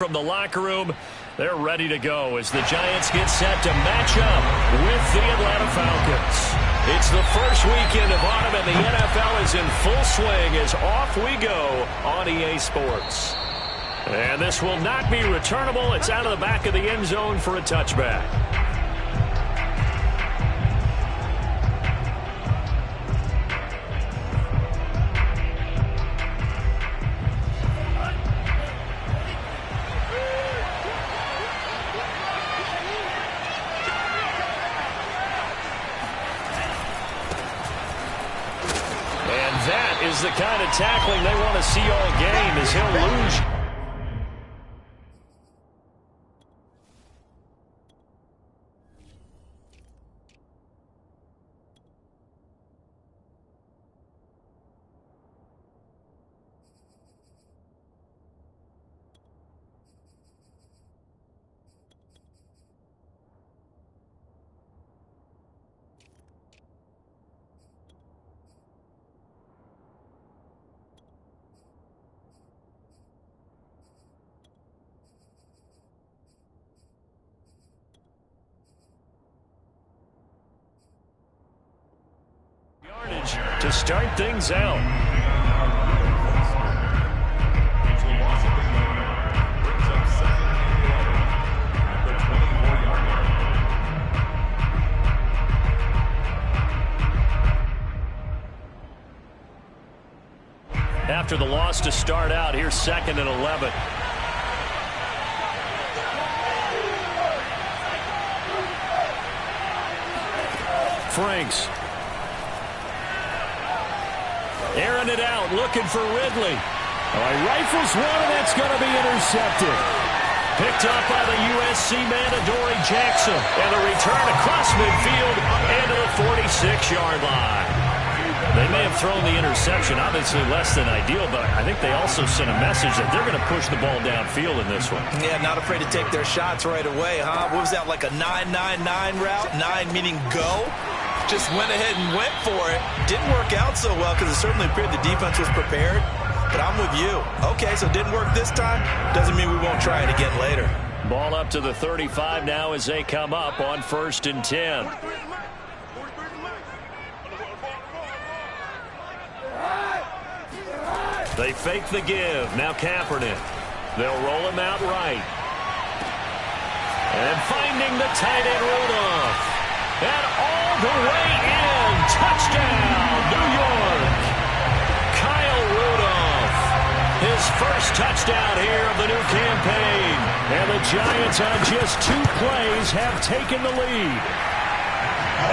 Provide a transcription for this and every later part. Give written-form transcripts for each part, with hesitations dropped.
From the locker room, they're ready to go as the Giants get set to match up with the Atlanta Falcons. It's the first weekend of autumn, and the NFL is in full swing as off we go on EA Sports. And this will not be returnable. It's out of the back of the end zone for a touchback. That is the kind of tackling they want to see all game as he'll lose. To start things out. After the loss to start out, here's 2nd and 11. Franks. Airing it out, looking for Ridley. He rifles one, and that's going to be intercepted. Picked up by the USC man, Adoree Jackson. And a return across midfield into the 46-yard line. They may have thrown the interception, obviously less than ideal, but I think they also sent a message that they're going to push the ball downfield in this one. Yeah, not afraid to take their shots right away, huh? What was that, like a 9-9-9 route? 9 meaning go? Just went ahead and went for it. Didn't work out so well because it certainly appeared the defense was prepared. But I'm with you. Okay, so it didn't work this time. Doesn't mean we won't try it again later. Ball up to the 35 now as they come up on 1st and 10. They fake the give. Now Kaepernick. They'll roll him out right. And finding the tight end Rudolph. And all the way in. Touchdown, New York. Kyle Rudolph. His first touchdown here of the new campaign. And the Giants on just 2 plays have taken the lead.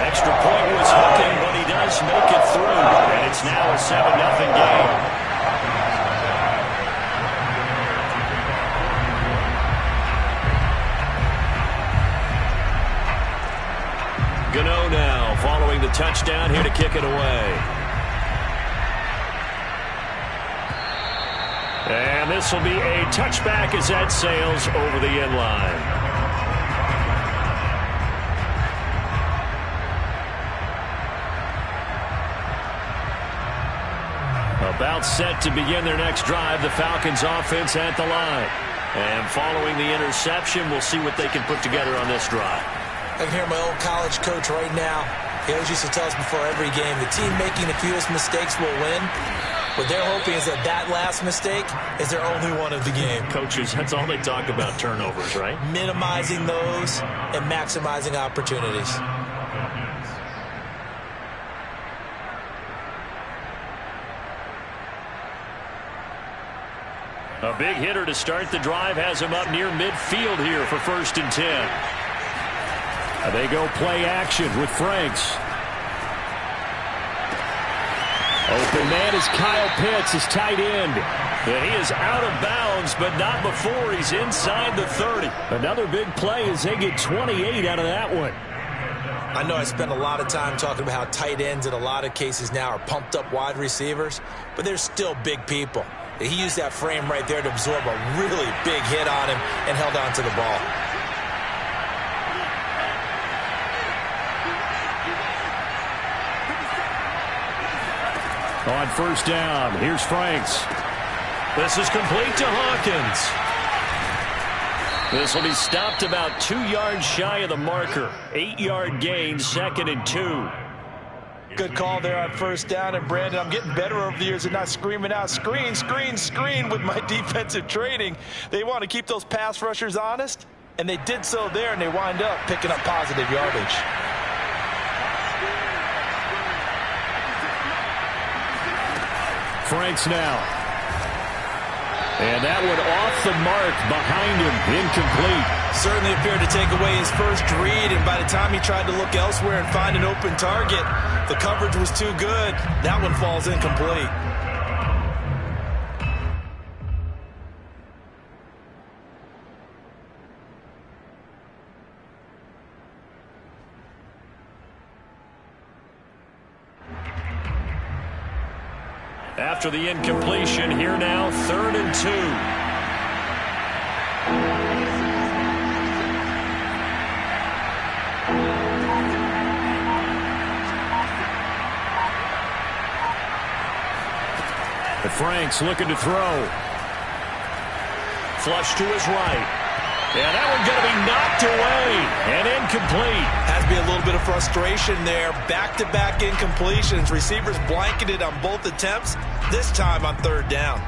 Extra point was hooking, but he does make it through. And it's now a 7-0 game. Gano now following the touchdown here to kick it away. And this will be a touchback as that sails over the end line. About set to begin their next drive, the Falcons offense at the line. And following the interception, we'll see what they can put together on this drive. I can hear my old college coach right now. He always used to tell us before every game, the team making the fewest mistakes will win. What they're hoping is that that last mistake is their only one of the game. Coaches, that's all they talk about, turnovers, right? Minimizing those and maximizing opportunities. A big hitter to start the drive has him up near midfield here for 1st and 10. They go play action with Franks. Open man is Kyle Pitts, his tight end. And he is out of bounds, but not before he's inside the 30. Another big play as they get 28 out of that one. I know I spent a lot of time talking about how tight ends in a lot of cases now are pumped up wide receivers, but they're still big people. He used that frame right there to absorb a really big hit on him and held on to the ball. On 1st down, here's Franks. This is complete to Hawkins. This will be stopped about 2 yards shy of the marker. 8-yard gain, 2nd and 2. Good call there on first down. And, Brandon, I'm getting better over the years at not screaming out, screen, screen, screen with my defensive training. They want to keep those pass rushers honest, and they did so there, and they wind up picking up positive yardage. Franks now. And that one off the mark behind him, incomplete. Certainly appeared to take away his first read, and by the time he tried to look elsewhere and find an open target, the coverage was too good. That one falls incomplete. After the incompletion, here now, 3rd and 2. The Franks looking to throw. Flush to his right. And that one's going to be knocked away and incomplete. Has to be a little bit of frustration there. Back-to-back incompletions. Receivers blanketed on both attempts, this time on 3rd down.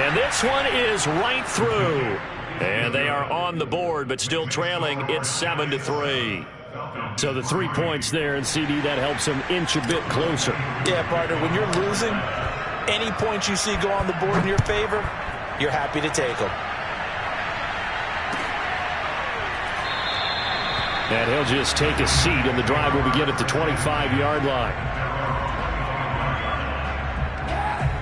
And this one is right through. And they are on the board, but still trailing. It's 7-3. So the 3 points there, and CD, that helps them inch a bit closer. Yeah, partner, when you're losing, any points you see go on the board in your favor, you're happy to take them. And he'll just take a seat, and the drive will begin at the 25-yard line.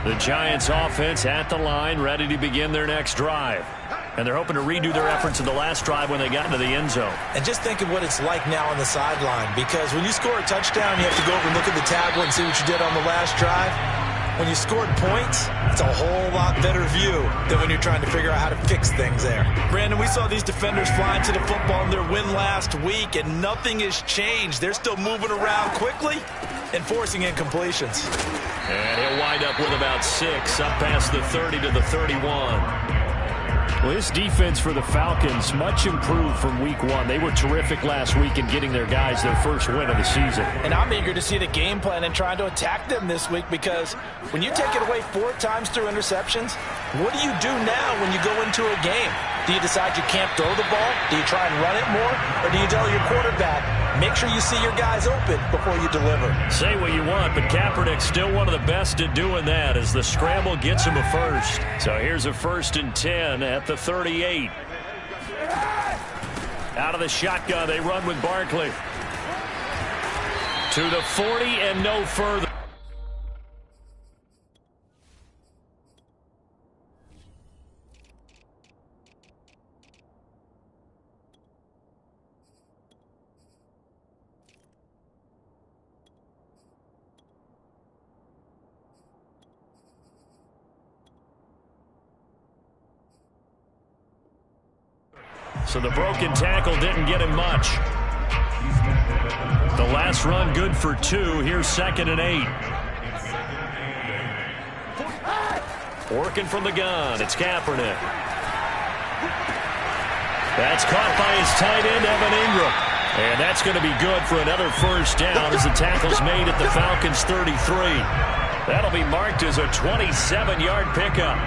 The Giants offense at the line, ready to begin their next drive. And they're hoping to redo their efforts in the last drive when they got into the end zone. And just think of what it's like now on the sideline, because when you score a touchdown, you have to go over and look at the tablet and see what you did on the last drive. When you scored points, it's a whole lot better view than when you're trying to figure out how to fix things there. Brandon, we saw these defenders flying to the football in their win last week, and nothing has changed. They're still moving around quickly and forcing incompletions. And he'll wind up with about 6, up past the 30 to the 31. Well, this defense for the Falcons, much improved from week 1. They were terrific last week in getting their guys their first win of the season. And I'm eager to see the game plan and trying to attack them this week, because when you take it away 4 times through interceptions, what do you do now when you go into a game? Do you decide you can't throw the ball? Do you try and run it more? Or do you tell your quarterback, make sure you see your guys open before you deliver? Say what you want, but Kaepernick's still one of the best at doing that as the scramble gets him a first. So here's a 1st and 10 at the 38. Out of the shotgun, they run with Barkley. To the 40 and no further. So the broken tackle didn't get him much. The last run good for 2. Here's 2nd and 8. Working from the gun. It's Kaepernick. That's caught by his tight end, Evan Ingram. And that's going to be good for another first down as the tackle's made at the Falcons' 33. That'll be marked as a 27-yard pickup.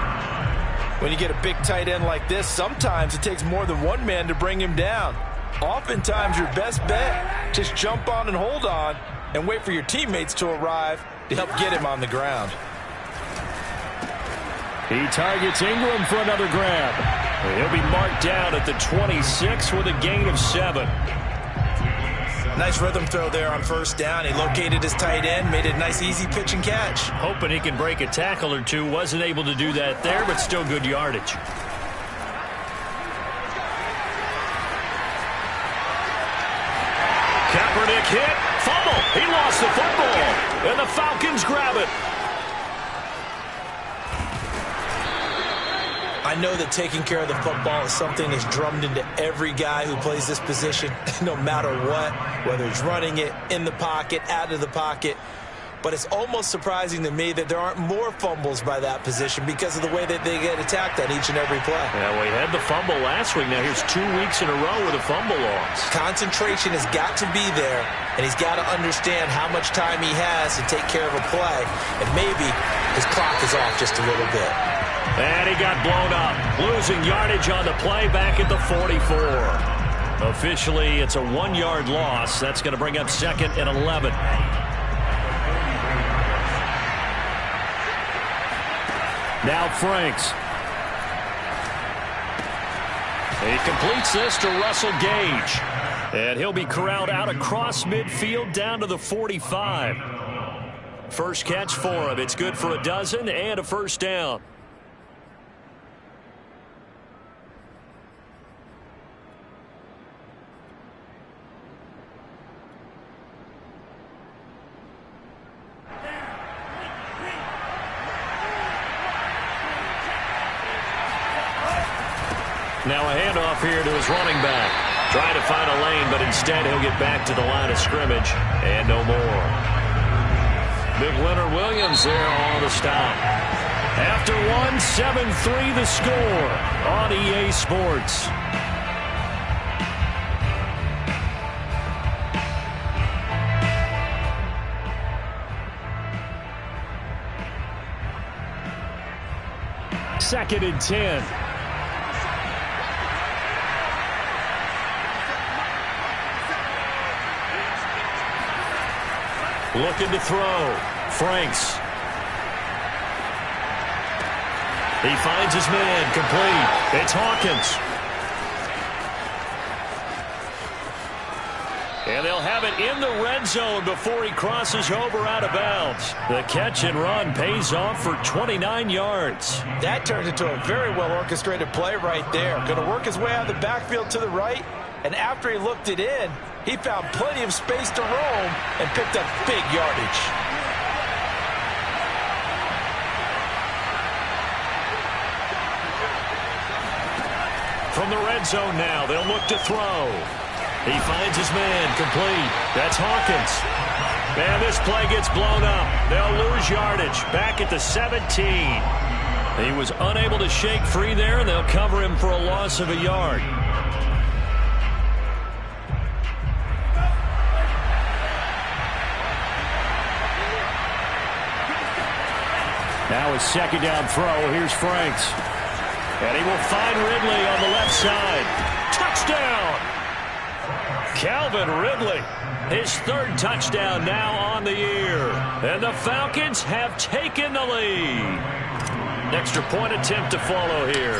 When you get a big tight end like this, sometimes it takes more than one man to bring him down. Oftentimes, your best bet, just jump on and hold on and wait for your teammates to arrive to help get him on the ground. He targets Ingram for another grab. He'll be marked down at the 26 with a gain of 7. Nice rhythm throw there on first down. He located his tight end, made it a nice easy pitch and catch. Hoping he can break a tackle or two. Wasn't able to do that there, but still good yardage. Kaepernick hit. Fumble. He lost the football. And the Falcons grab it. I know that taking care of the football is something that's drummed into every guy who plays this position, no matter what, whether it's running it, in the pocket, out of the pocket. But it's almost surprising to me that there aren't more fumbles by that position because of the way that they get attacked on each and every play. Yeah, we had the fumble last week. Now here's 2 weeks in a row with a fumble loss. Concentration has got to be there, and he's got to understand how much time he has to take care of a play, and maybe his clock is off just a little bit. And he got blown up, losing yardage on the play back at the 44. Officially, it's a 1-yard loss. That's going to bring up 2nd and 11. Now Franks. He completes this to Russell Gage. And he'll be corralled out across midfield down to the 45. First catch for him. It's good for a dozen and a first down. Now a handoff here to his running back. Trying to find a lane, but instead he'll get back to the line of scrimmage. And no more. Big Leonard Williams there on the stop. After one, 7-3 the score on EA Sports. Second and 10. Looking to throw. Franks. He finds his man. Complete. It's Hawkins. And they'll have it in the red zone before he crosses over out of bounds. The catch and run pays off for 29 yards. That turned into a very well-orchestrated play right there. Going to work his way out of the backfield to the right. And after he looked it in, he found plenty of space to roam and picked up big yardage. From the red zone now, they'll look to throw. He finds his man. Complete. That's Hawkins. And this play gets blown up. They'll lose yardage. Back at the 17. He was unable to shake free there, and they'll cover him for a loss of a yard. Now a second down throw. Here's Franks. And he will find Ridley on the left side. Touchdown! Calvin Ridley. His third touchdown now on the year. And the Falcons have taken the lead. Extra point attempt to follow here.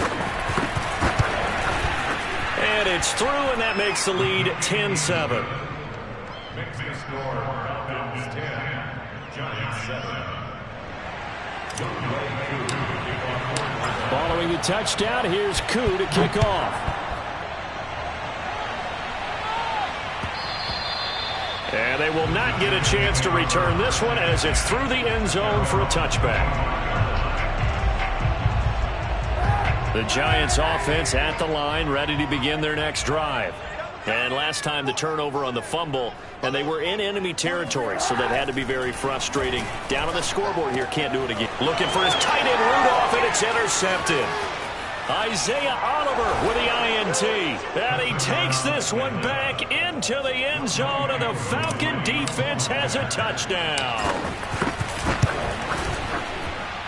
And it's through, and that makes the lead 10-7. Mixing score, Falcons 10, Giants 7. Following the touchdown, here's Koo to kick off. And they will not get a chance to return this one as it's through the end zone for a touchback. The Giants offense at the line, ready to begin their next drive. And last time the turnover on the fumble, and they were in enemy territory, so that had to be very frustrating. Down on the scoreboard here, can't do it again. Looking for his tight end Rudolph, and it's intercepted. Isaiah Oliver with the INT. And he takes this one back into the end zone, and the Falcon defense has a touchdown.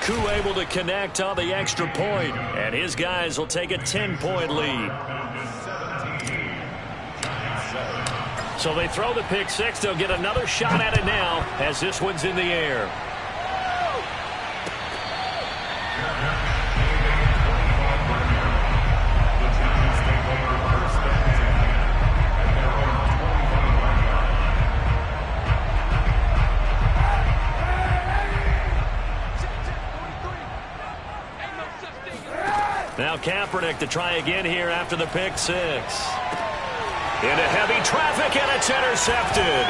Koo able to connect on the extra point, and his guys will take a 10-point lead. So they throw the pick six. They'll get another shot at it now as this one's in the air. Now Kaepernick to try again here after the pick six. Into heavy traffic, and it's intercepted.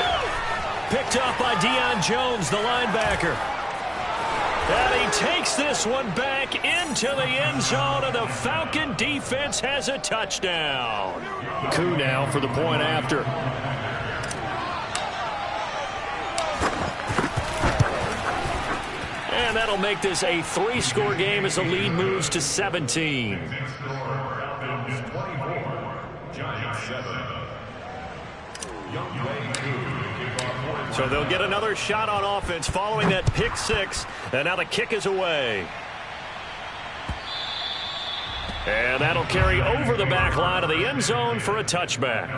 picked up by Deion Jones, the linebacker. And he takes this one back into the end zone, and the Falcon defense has a touchdown. Coup now for the point after. And that'll make this a 3-score game as the lead moves to 17. So they'll get another shot on offense following that pick six. And now the kick is away. And that'll carry over the back line of the end zone for a touchback.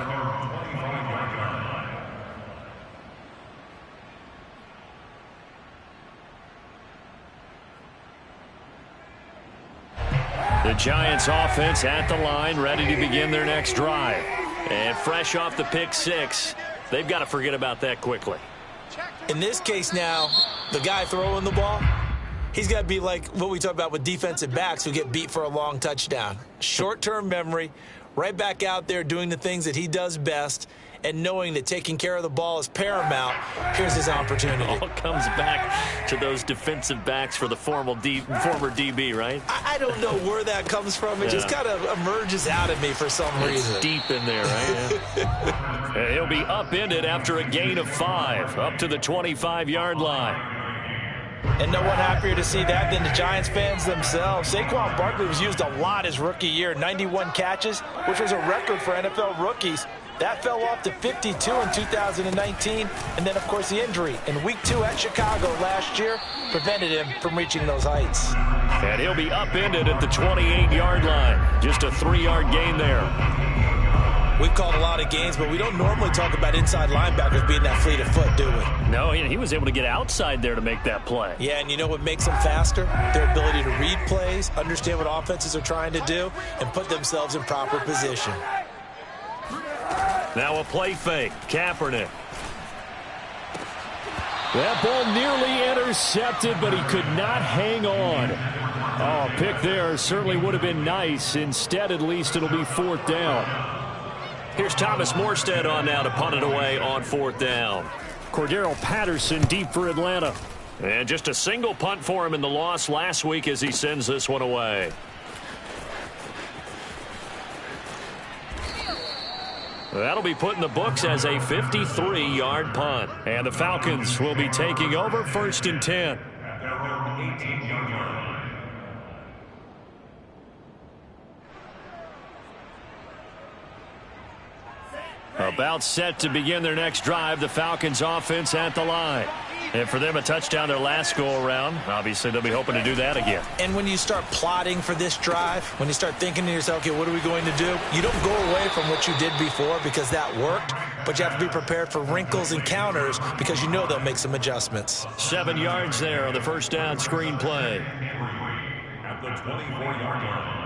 The Giants offense at the line, ready to begin their next drive. And fresh off the pick six, they've got to forget about that quickly. In this case now, the guy throwing the ball, he's got to be like what we talk about with defensive backs who get beat for a long touchdown. Short-term memory, right back out there doing the things that he does best, and knowing that taking care of the ball is paramount. Here's his opportunity. It all comes back to those defensive backs for the former DB, right? I don't know where that comes from. It just kind of emerges out of me for some reason. It's deep in there, right? Yeah. And he'll be upended after a gain of 5, up to the 25-yard line. And no one happier to see that than the Giants fans themselves. Saquon Barkley was used a lot his rookie year, 91 catches, which was a record for NFL rookies. That fell off to 52 in 2019. And then, of course, the injury in Week 2 at Chicago last year prevented him from reaching those heights. And he'll be upended at the 28-yard line. Just a 3-yard gain there. We've called a lot of games, but we don't normally talk about inside linebackers being that fleet of foot, do we? No, he was able to get outside there to make that play. Yeah, and you know what makes them faster? Their ability to read plays, understand what offenses are trying to do, and put themselves in proper position. Now a play fake. Kaepernick. That ball nearly intercepted, but he could not hang on. Oh, a pick there certainly would have been nice. Instead, at least, it'll be 4th down. Here's Thomas Morstead on now to punt it away on 4th down. Cordero Patterson deep for Atlanta. And just a single punt for him in the loss last week as he sends this one away. That'll be put in the books as a 53-yard punt. And the Falcons will be taking over 1st and 10. About set to begin their next drive, the Falcons offense at the line. And for them, a touchdown their last go-around. Obviously, they'll be hoping to do that again. And when you start plotting for this drive, when you start thinking to yourself, okay, what are we going to do? You don't go away from what you did before because that worked, but you have to be prepared for wrinkles and counters because you know they'll make some adjustments. 7 yards there on the first down screen play. At the 24-yard line.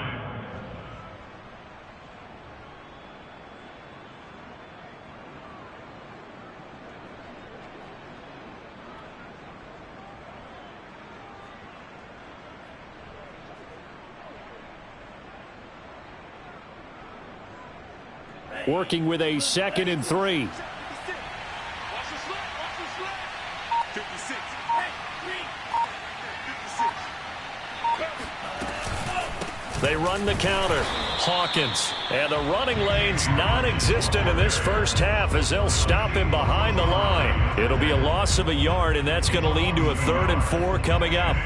Working with a 2nd and 3. They run the counter. Hawkins. And the running lane's non-existent in this first half as they'll stop him behind the line. It'll be a loss of a yard, and that's going to lead to a 3rd and 4 coming up.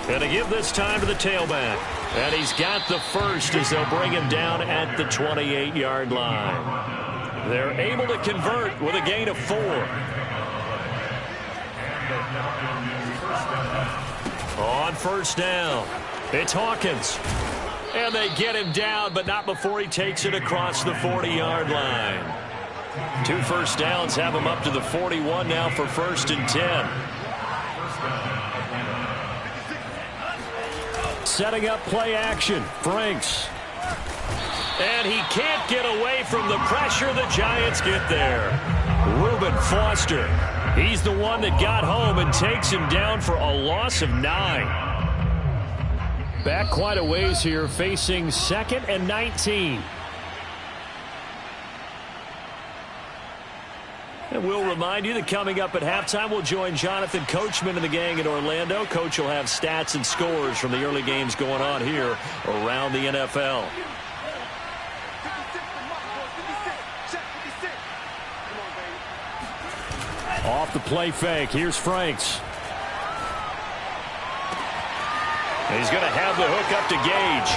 And to give this time to the tailback. And he's got the first as they'll bring him down at the 28-yard line. They're able to convert with a gain of 4. On first down, it's Hawkins. And they get him down, but not before he takes it across the 40-yard line. 2 first downs have him up to the 41 now for 1st and 10. Setting up play action. Franks. And he can't get away from the pressure. The Giants get there. Reuben Foster. He's the one that got home and takes him down for a loss of 9. Back quite a ways here, facing 2nd and 19. And we'll remind you that coming up at halftime, we'll join Jonathan Coachman and the gang in Orlando. Coach will have stats and scores from the early games going on here around the NFL. Off the play fake. Here's Franks. And he's going to have the hook up to Gage.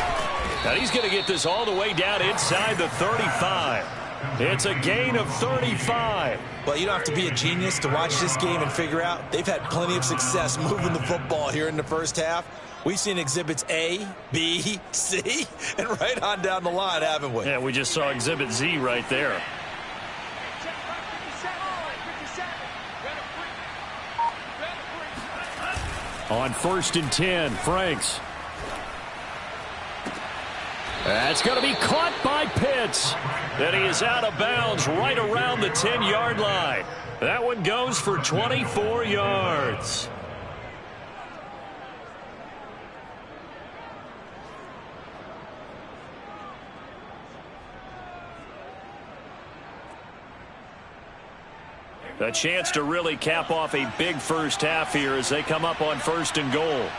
Now he's going to get this all the way down inside the 35. It's a gain of 35. Well, you don't have to be a genius to watch this game and figure out they've had plenty of success moving the football here in the first half. We've seen exhibits A, B, C, and right on down the line, haven't we? Yeah, we just saw exhibit Z right there. On 1st and 10, Franks. That's going to be caught by Pitts. And he is out of bounds right around the 10-yard line. That one goes for 24 yards. A chance to really cap off a big first half here as they come up on 1st and goal.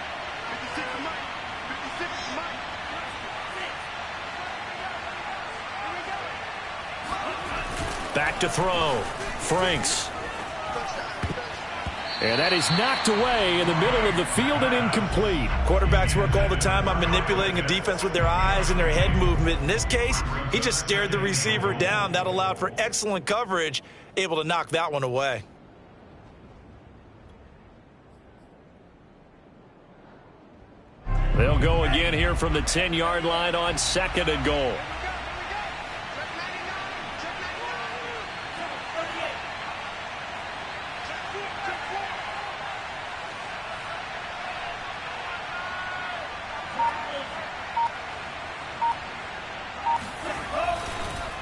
Back to throw. Franks. And that is knocked away in the middle of the field and incomplete. Quarterbacks work all the time on manipulating a defense with their eyes and their head movement. In this case, he just stared the receiver down. That allowed for excellent coverage, able to knock that one away. They'll go again here from the 10-yard line on 2nd and goal.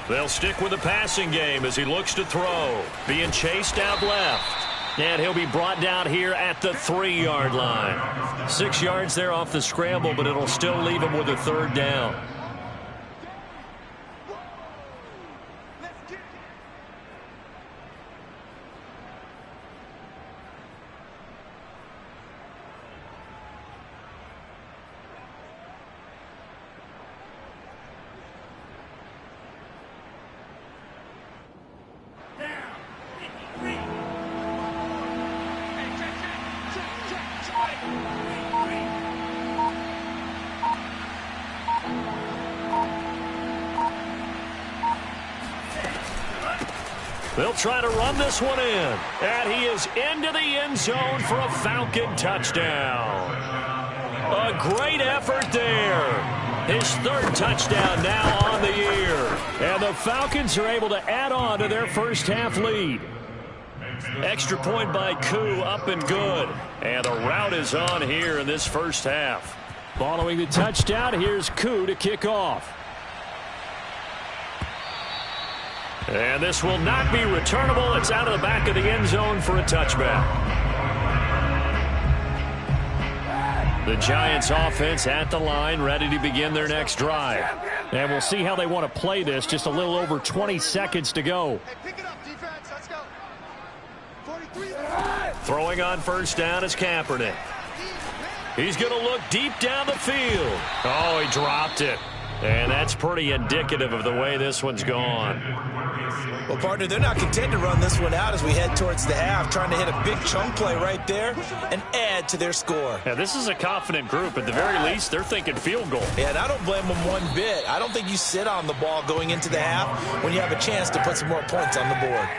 They'll stick with the passing game as he looks to throw. Being chased out left. And he'll be brought down here at the 3-yard line. 6 yards there off the scramble, but it'll still leave him with a 3rd down. They'll try to run this one in. And he is into the end zone for a Falcon touchdown. A great effort there. His 3rd touchdown now on the year. And the Falcons are able to add on to their first half lead. Extra point by Koo, up and good. And the route is on here in this first half. Following the touchdown, here's Koo to kick off. And this will not be returnable. It's out of the back of the end zone for a touchback. The Giants offense at the line, ready to begin their next drive. And we'll see how they want to play this. Just a little over 20 seconds to go. Hey, pick it up, defense. Let's go. 43. Throwing on 1st down is Kaepernick. He's going to look deep down the field. Oh, he dropped it. And that's pretty indicative of the way this one's gone. Well, partner, they're not content to run this one out as we head towards the half, trying to hit a big chunk play right there and add to their score. Yeah, this is a confident group. At the very least, they're thinking field goal. Yeah, and I don't blame them one bit. I don't think you sit on the ball going into the half when you have a chance to put some more points on the board.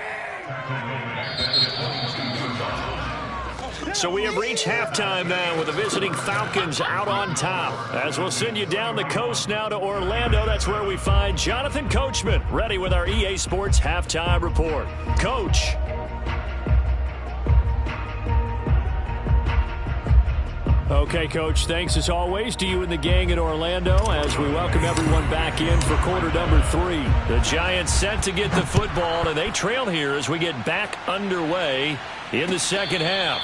So we have reached halftime now with the visiting Falcons out on top. As we'll send you down the coast now to Orlando, that's where we find Jonathan Coachman, ready with our EA Sports halftime report. Coach. Okay, Coach, thanks as always to you and the gang in Orlando as we welcome everyone back in for quarter number 3. The Giants set to get the football, and they trail here as we get back underway in the second half.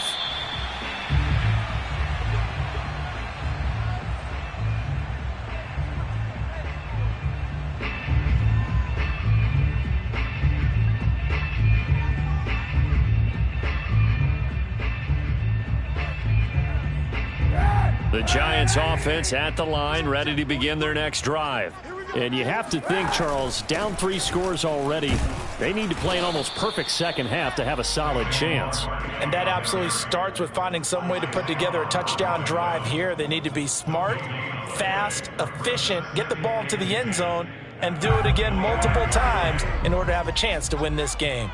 The Giants offense at the line, ready to begin their next drive. And you have to think, Charles, down 3 scores already. They need to play an almost perfect second half to have a solid chance. And that absolutely starts with finding some way to put together a touchdown drive here. They need to be smart, fast, efficient, get the ball to the end zone, and do it again multiple times in order to have a chance to win this game.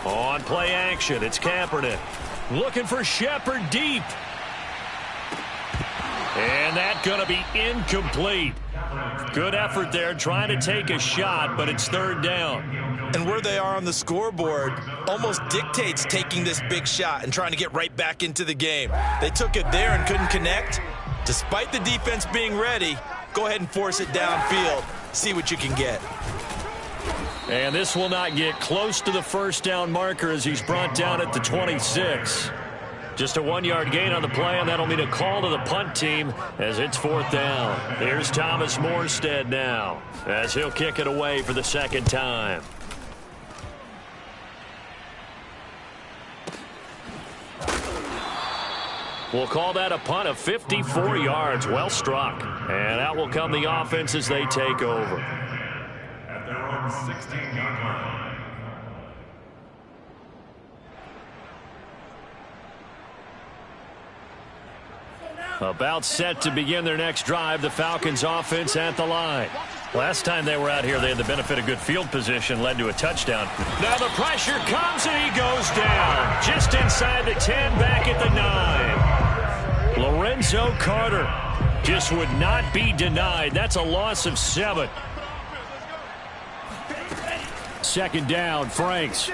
On play action, it's Kaepernick. Looking for Shepard deep. And that's going to be incomplete. Good effort there trying to take a shot, but it's third down. And where they are on the scoreboard almost dictates taking this big shot and trying to get right back into the game. They took it there and couldn't connect. Despite the defense being ready, go ahead and force it downfield. See what you can get. And this will not get close to the first down marker as he's brought down at the 26. Just a 1-yard gain on the play, and that'll mean a call to the punt team as it's fourth down. Here's Thomas Morstead now as he'll kick it away for the second time. We'll call that a punt of 54 yards. Well struck. And out will come the offense as they take over. At their own 16-yard line. About set to begin their next drive, the Falcons offense at the line. Last time they were out here, they had the benefit of good field position, led to a touchdown. Now the pressure comes and he goes down. Just inside the 10, back at the 9. Lorenzo Carter just would not be denied. That's a loss of 7. Second down, Franks.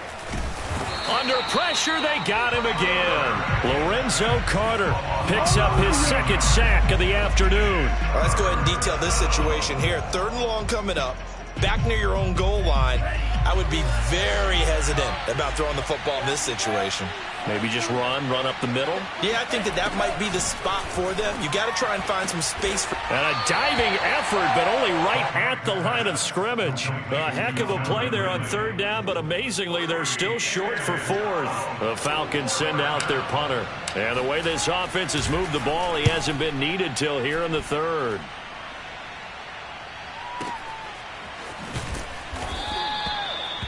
Under pressure, they got him again. Lorenzo Carter picks up his second sack of the afternoon. Well, let's go ahead and detail this situation here. 3rd and long coming up, back near your own goal line. I would be very hesitant about throwing the football in this situation. Maybe just run up the middle. Yeah, I think that might be the spot for them. You got to try and find some space for. And a diving effort, but only right at the line of scrimmage. A heck of a play there on 3rd down, but amazingly, they're still short for 4th. The Falcons send out their punter. And the way this offense has moved the ball, he hasn't been needed till here in the 3rd.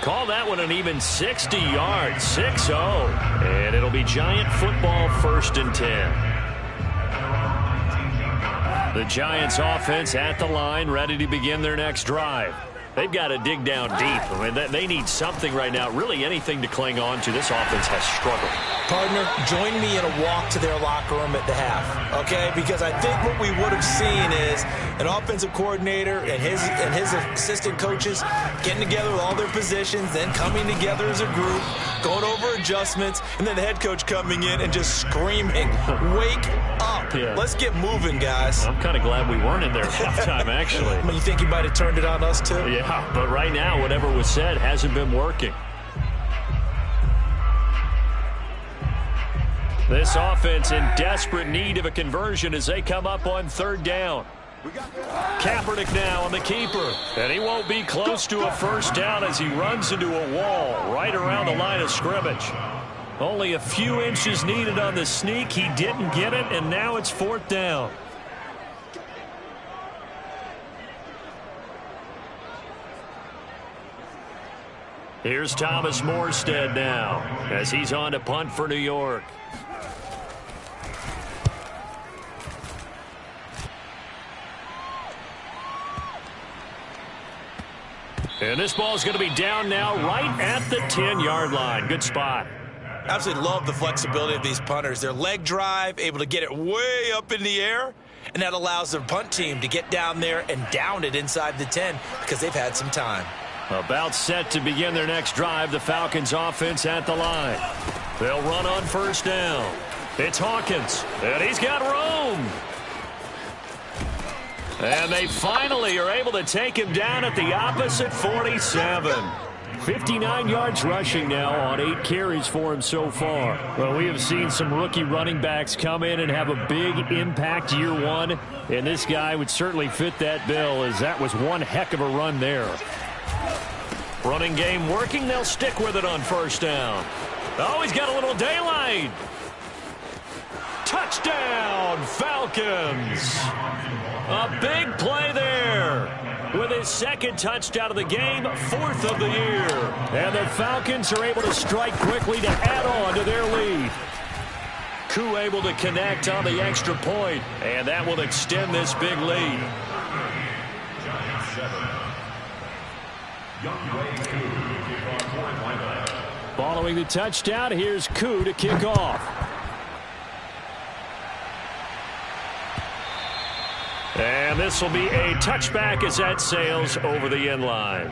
Call that one an even 60 yards, 6-0. And it'll be Giant football, 1st and 10. The Giants offense at the line, ready to begin their next drive. They've got to dig down deep. I mean, they need something right now, really anything to cling on to. This offense has struggled. Partner, join me in a walk to their locker room at the half, okay? Because I think what we would have seen is an offensive coordinator and his assistant coaches getting together with all their positions, then coming together as a group, going over adjustments, and then the head coach coming in and just screaming, wake up. Yeah. Let's get moving, guys. I'm kind of glad we weren't in there at halftime, actually. I mean, you think he might have turned it on us, too? Yeah, but right now, whatever was said hasn't been working. This offense in desperate need of a conversion as they come up on 3rd down. Kaepernick now on the keeper. And he won't be close to a first down as he runs into a wall right around the line of scrimmage. Only a few inches needed on the sneak. He didn't get it, and now it's 4th down. Here's Thomas Morstead now as he's on to punt for New York. And this ball is going to be down now right at the 10-yard line. Good spot. Absolutely love the flexibility of these punters. Their leg drive, able to get it way up in the air, and that allows their punt team to get down there and down it inside the 10 because they've had some time. About set to begin their next drive, the Falcons offense at the line. They'll run on 1st down. It's Hawkins, and he's got room. And they finally are able to take him down at the opposite 47. 59 yards rushing now on 8 carries for him so far. Well, we have seen some rookie running backs come in and have a big impact year one, and this guy would certainly fit that bill, as that was one heck of a run there. Running game working. They'll stick with it on first down. Oh, he's got a little daylight. Touchdown, Falcons. A big play there. With his second touchdown of the game, 4th of the year. And the Falcons are able to strike quickly to add on to their lead. Koo able to connect on the extra point, and that will extend this big lead. Following the touchdown, here's Koo to kick off. And this will be a touchback as that sails over the end line.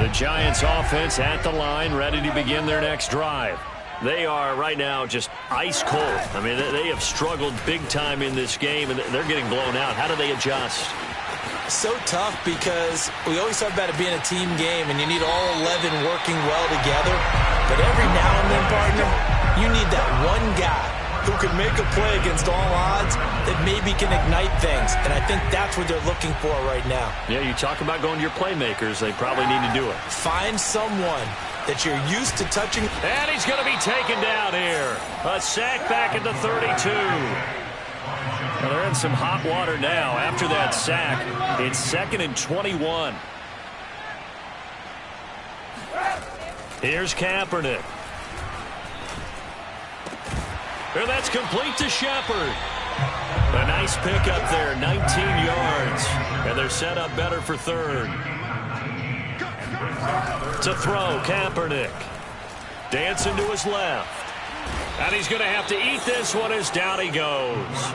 The Giants offense at the line, ready to begin their next drive. They are right now just ice cold. I mean, they have struggled big time in this game, and they're getting blown out. How do they adjust? So tough, because we always talk about it being a team game, and you need all 11 working well together. But every now and then, partner, you need that one guy who can make a play against all odds that maybe can ignite things. And I think that's what they're looking for right now. Yeah, you talk about going to your playmakers. They probably need to do it. Find someone that you're used to touching. And he's going to be taken down here. A sack back at the 32. Well, they're in some hot water now. After that sack, it's 2nd and 21. Here's Kaepernick. And that's complete to Shepard. A nice pickup there, 19 yards. And they're set up better for 3rd. To throw, Kaepernick. Dancing to his left. And he's going to have to eat this one as down he goes.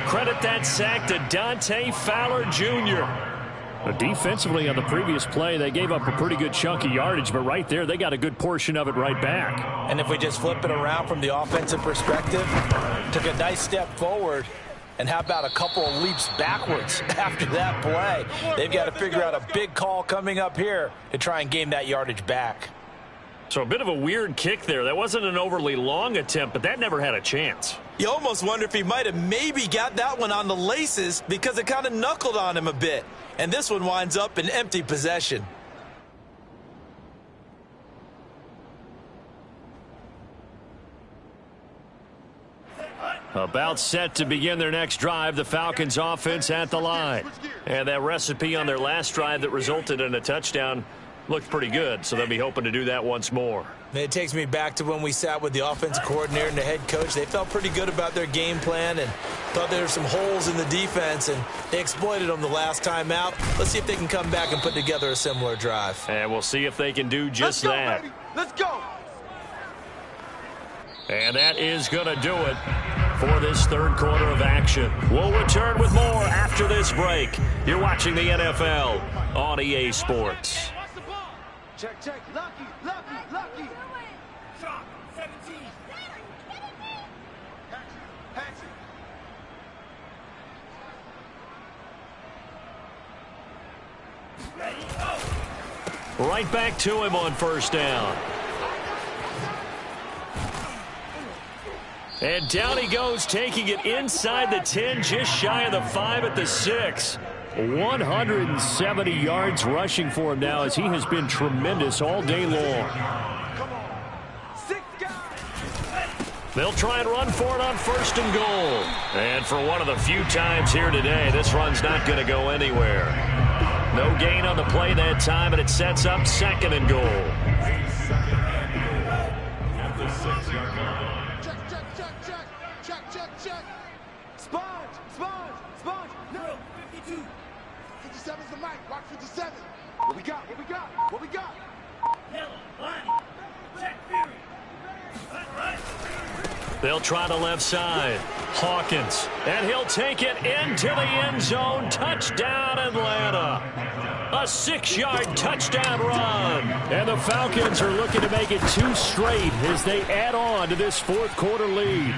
Credit that sack to Dante Fowler Jr. Defensively on the previous play, they gave up a pretty good chunk of yardage, but right there, they got a good portion of it right back. And if we just flip it around from the offensive perspective, took a nice step forward, and how about a couple of leaps backwards after that play? They've got to figure out a big call coming up here to try and gain that yardage back. So a bit of a weird kick there. That wasn't an overly long attempt, but that never had a chance. You almost wonder if he might have maybe got that one on the laces because it kind of knuckled on him a bit. And this one winds up in empty possession. About set to begin their next drive, the Falcons offense at the line. And that recipe on their last drive that resulted in a touchdown looked pretty good, so they'll be hoping to do that once more. It takes me back to when we sat with the offensive coordinator and the head coach. They felt pretty good about their game plan and thought there were some holes in the defense, and they exploited them the last time out. Let's see if they can come back and put together a similar drive. And we'll see if they can do just that. Baby. Let's go. And that is going to do it for this 3rd quarter of action. We'll return with more after this break. You're watching the NFL on EA Sports. Check, check. Lucky, lucky, lucky. Shot, 17. Pass it. Right back to him on first down. And down he goes, taking it inside the 10, just shy of the 5 at the 6. 170 yards rushing for him now, as he has been tremendous all day long. Come on. 6 guys. They'll try and run for it on 1st and goal. And for one of the few times here today, this run's not going to go anywhere. No gain on the play that time, and it sets up 2nd and goal. At the 6-yard line. Check, check, check, check. Check, check, check. Sponge, sponge, sponge. No. 52. 57's the mic. Watch 57. What we got? What we got? What we got? Yellow, line. Check, Fury. Right. They'll try the left side. Hawkins. And he'll take it into the end zone. Touchdown, Atlanta. A 6-yard touchdown run. And the Falcons are looking to make it 2 straight as they add on to this 4th quarter lead.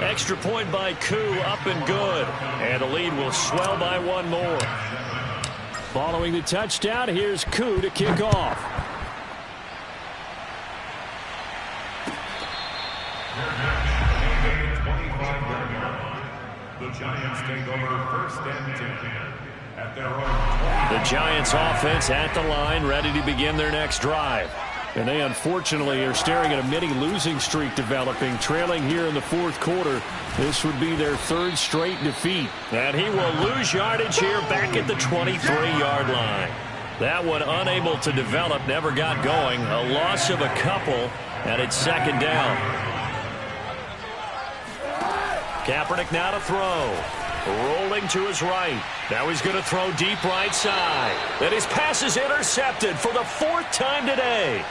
Extra point by Koo, up and good. And the lead will swell by one more. Following the touchdown, here's Koo to kick off. The Giants take over first and 10 at their own 20. The Giants offense at the line, ready to begin their next drive. And they unfortunately are staring at a mini losing streak developing, trailing here in the fourth quarter. This would be their third straight defeat. And he will lose yardage here back at the 23-yard line. That one unable to develop, never got going. A loss of a couple, and it's second down. Kaepernick now to throw. Rolling to his right. Now he's going to throw deep right side. And his pass is intercepted for the fourth time today.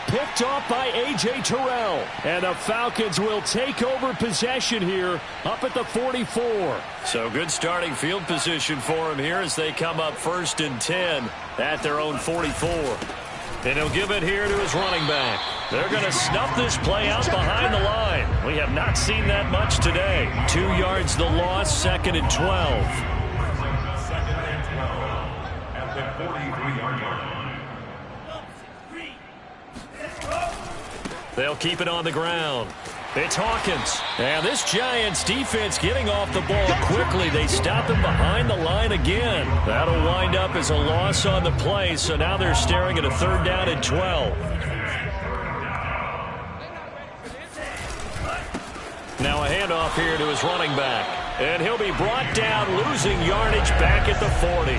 Picked off by A.J. Terrell. And the Falcons will take over possession here up at the 44. So good starting field position for him here as they come up first and 10 at their own 44. And he'll give it here to his running back. They're going to snuff this play out behind the line. We have not seen that much today. 2 yards the loss, second and 12. Second and 12 at the 43-yard line. They'll keep it on the ground. It's Hawkins. And this Giants defense getting off the ball quickly. They stop him behind the line again. That'll wind up as a loss on the play, so now they're staring at a third down and 12. Now a handoff here to his running back. And he'll be brought down, losing yardage back at the 40.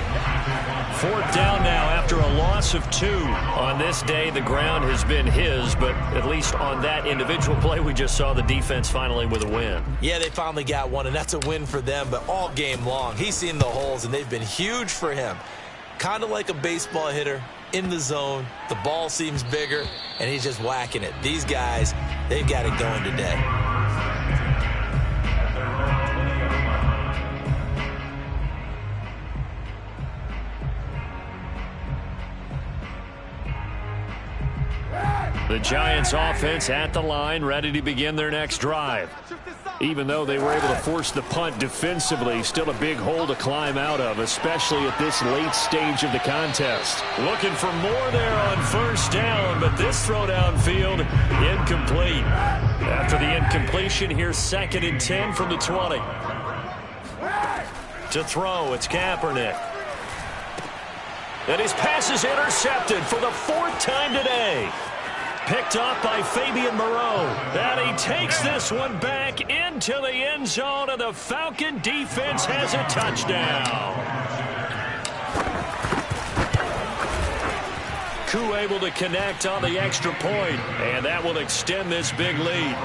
Fourth down now after a loss of 2. On this day, the ground has been his, but at least on that individual play, we just saw the defense finally with a win. Yeah, they finally got one, and that's a win for them, but all game long, he's seen the holes, and they've been huge for him. Kind of like a baseball hitter in the zone. The ball seems bigger, and he's just whacking it. These guys, they've got it going today. The Giants offense at the line, ready to begin their next drive. Even though they were able to force the punt defensively, still a big hole to climb out of, especially at this late stage of the contest. Looking for more there on first down, but this throw downfield incomplete. After the incompletion, here's second and 10 from the 20. To throw, it's Kaepernick. And his pass is intercepted for the fourth time today. Picked off by Fabian Moreau. And he takes this one back into the end zone, and the Falcon defense has a touchdown. Koo able to connect on the extra point, and that will extend this big lead.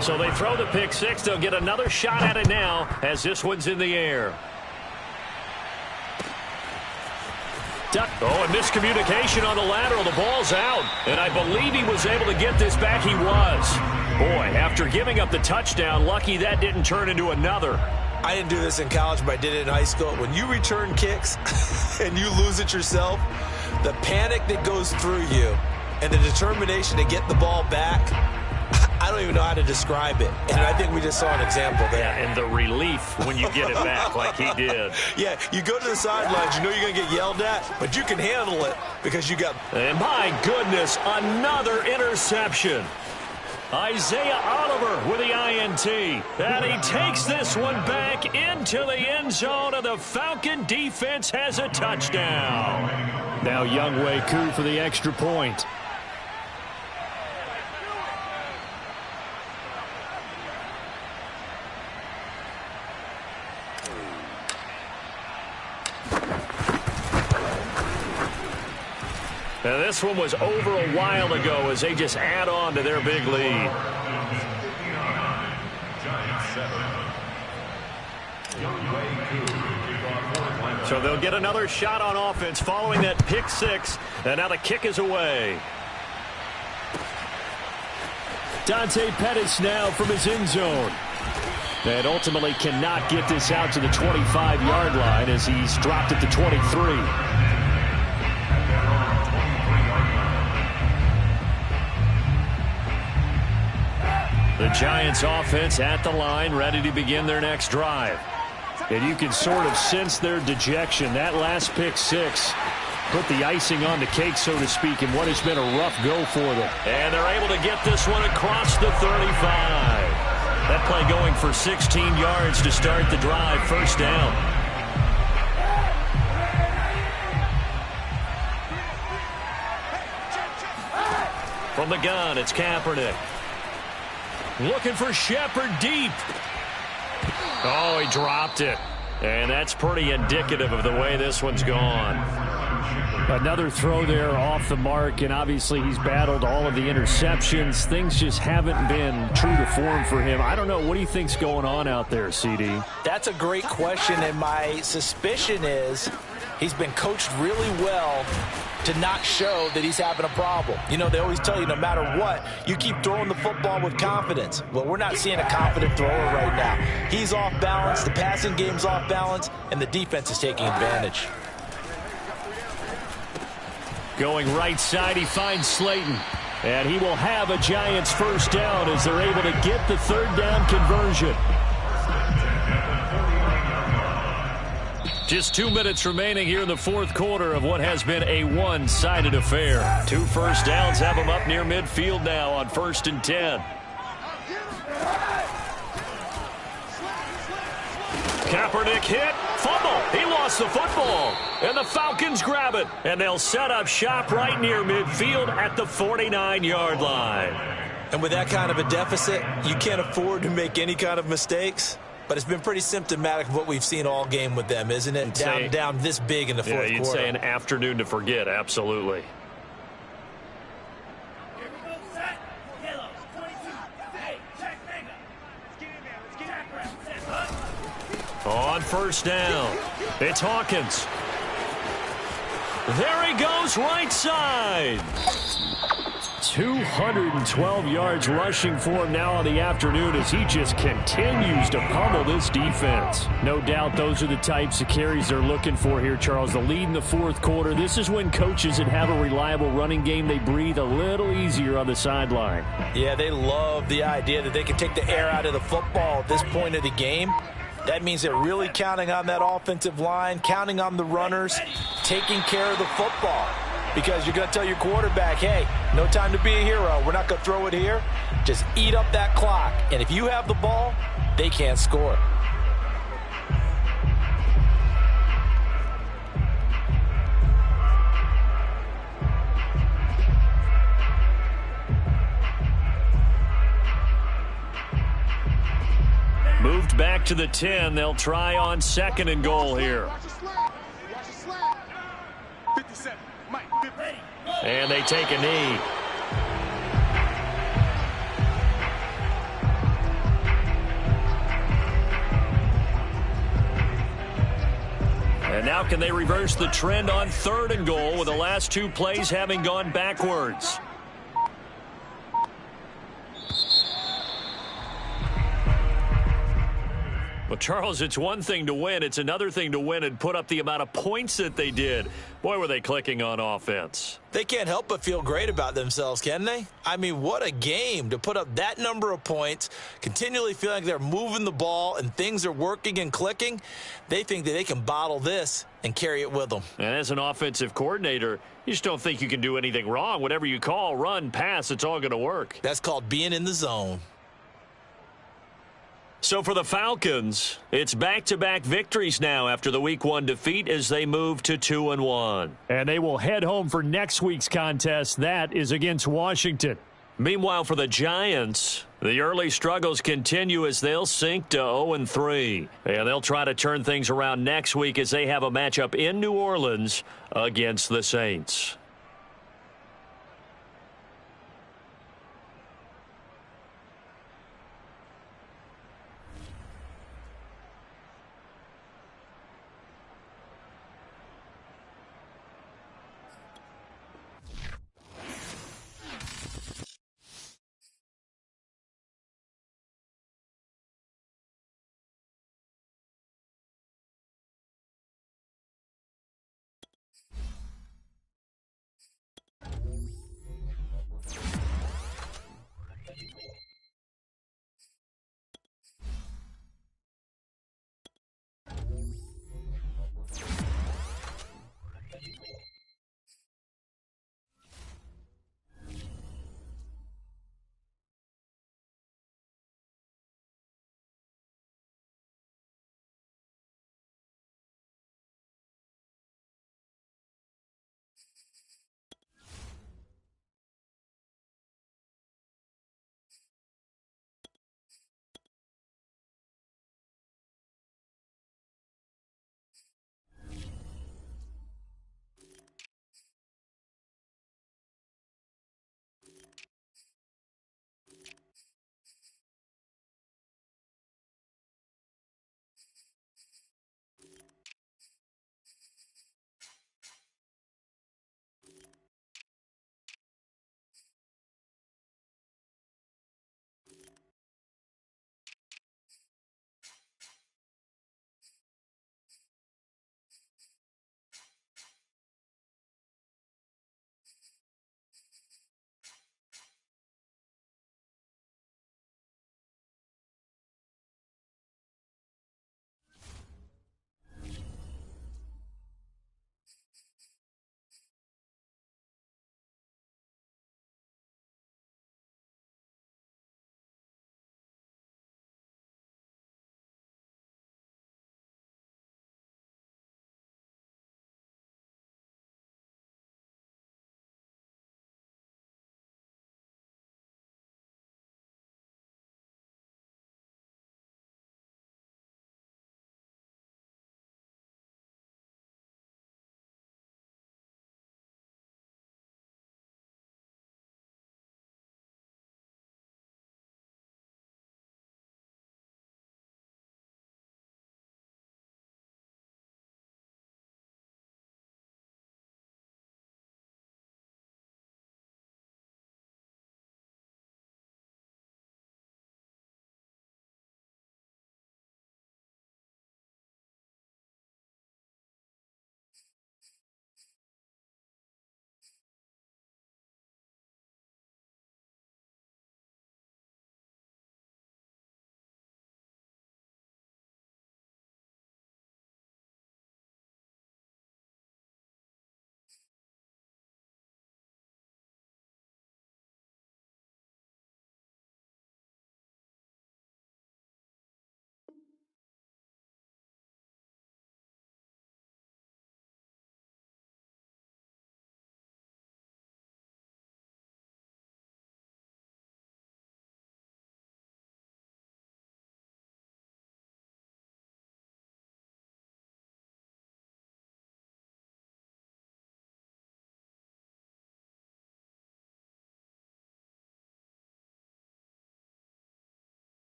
So they throw the pick six. They'll get another shot at it now as this one's in the air. Oh, and miscommunication on the lateral. The ball's out. And I believe he was able to get this back. He was. Boy, after giving up the touchdown, lucky that didn't turn into another. I didn't do this in college, but I did it in high school. When you return kicks and you lose it yourself, the panic that goes through you and the determination to get the ball back, I don't even know how to describe it. And I think we just saw an example there. Yeah, and the relief when you get it back like he did. Yeah, you go to the sidelines, you know you're going to get yelled at, but you can handle it because you got... And my goodness, another interception. Isaiah Oliver with the INT. And he takes this one back into the end zone, and the Falcon defense has a touchdown. Now Younghoe Koo for the extra point. Now this one was over a while ago as they just add on to their big lead. So they'll get another shot on offense following that pick six. And now the kick is away. Dante Pettis now from his end zone. And ultimately cannot get this out to the 25-yard line as he's dropped at the 23. The Giants offense at the line, ready to begin their next drive. And you can sort of sense their dejection. That last pick six put the icing on the cake, so to speak, in what has been a rough go for them. And they're able to get this one across the 35. That play going for 16 yards to start the drive. First down. From the gun, it's Kaepernick. Looking for Shepard deep. Oh, he dropped it. And that's pretty indicative of the way this one's gone. Another throw there off the mark, and obviously he's battled all of the interceptions. Things just haven't been true to form for him. I don't know. What do you think's going on out there, CD? That's a great question, and my suspicion is he's been coached really well to not show that he's having a problem. You know, they always tell you no matter what, you keep throwing the football with confidence. Well, we're not seeing a confident thrower right now. He's off balance, the passing game's off balance, and the defense is taking advantage. Going right side, he finds Slayton. And he will have a Giants first down as they're able to get the third down conversion. Just 2 minutes remaining here in the fourth quarter of what has been a one-sided affair. 2 first downs have them up near midfield now on 1st and 10. Kaepernick hit. Fumble. He lost the football. And the Falcons grab it. And they'll set up shop right near midfield at the 49-yard line. And with that kind of a deficit, you can't afford to make any kind of mistakes. But it's been pretty symptomatic of what we've seen all game with them, isn't it? Down this big in the fourth quarter. Yeah, you'd say an afternoon to forget, absolutely. Here we go, set. Yellow, 22. Hey, check mega. Let's get in there. Let's get in there. Set, huh? On first down, it's Hawkins. There he goes, right side. 212 yards rushing for him now on the afternoon as he just continues to pummel this defense. No doubt those are the types of carries they're looking for here, Charles. The lead in the fourth quarter. This is when coaches that have a reliable running game, they breathe a little easier on the sideline. Yeah, they love the idea that they can take the air out of the football at this point of the game. That means they're really counting on that offensive line, counting on the runners, taking care of the football. Because you're going to tell your quarterback, hey, no time to be a hero. We're not going to throw it here. Just eat up that clock. And if you have the ball, they can't score. Moved back to the 10. They'll try on 2nd and goal here. Watch the slant. Watch the slant. 57. Mike, 50. And they take a knee. And now can they reverse the trend on 3rd and goal with the last 2 plays having gone backwards? Well, Charles, it's one thing to win. It's another thing to win and put up the amount of points that they did. Boy, were they clicking on offense. They can't help but feel great about themselves, can they? I mean, what a game to put up that number of points, continually feeling like they're moving the ball and things are working and clicking. They think that they can bottle this and carry it with them. And as an offensive coordinator, you just don't think you can do anything wrong. Whatever you call, run, pass, it's all going to work. That's called being in the zone. So for the Falcons, it's back-to-back victories now after the Week 1 defeat as they move to 2-1. And they will head home for next week's contest. That is against Washington. Meanwhile, for the Giants, the early struggles continue as they'll sink to 0-3. And they'll try to turn things around next week as they have a matchup in New Orleans against the Saints.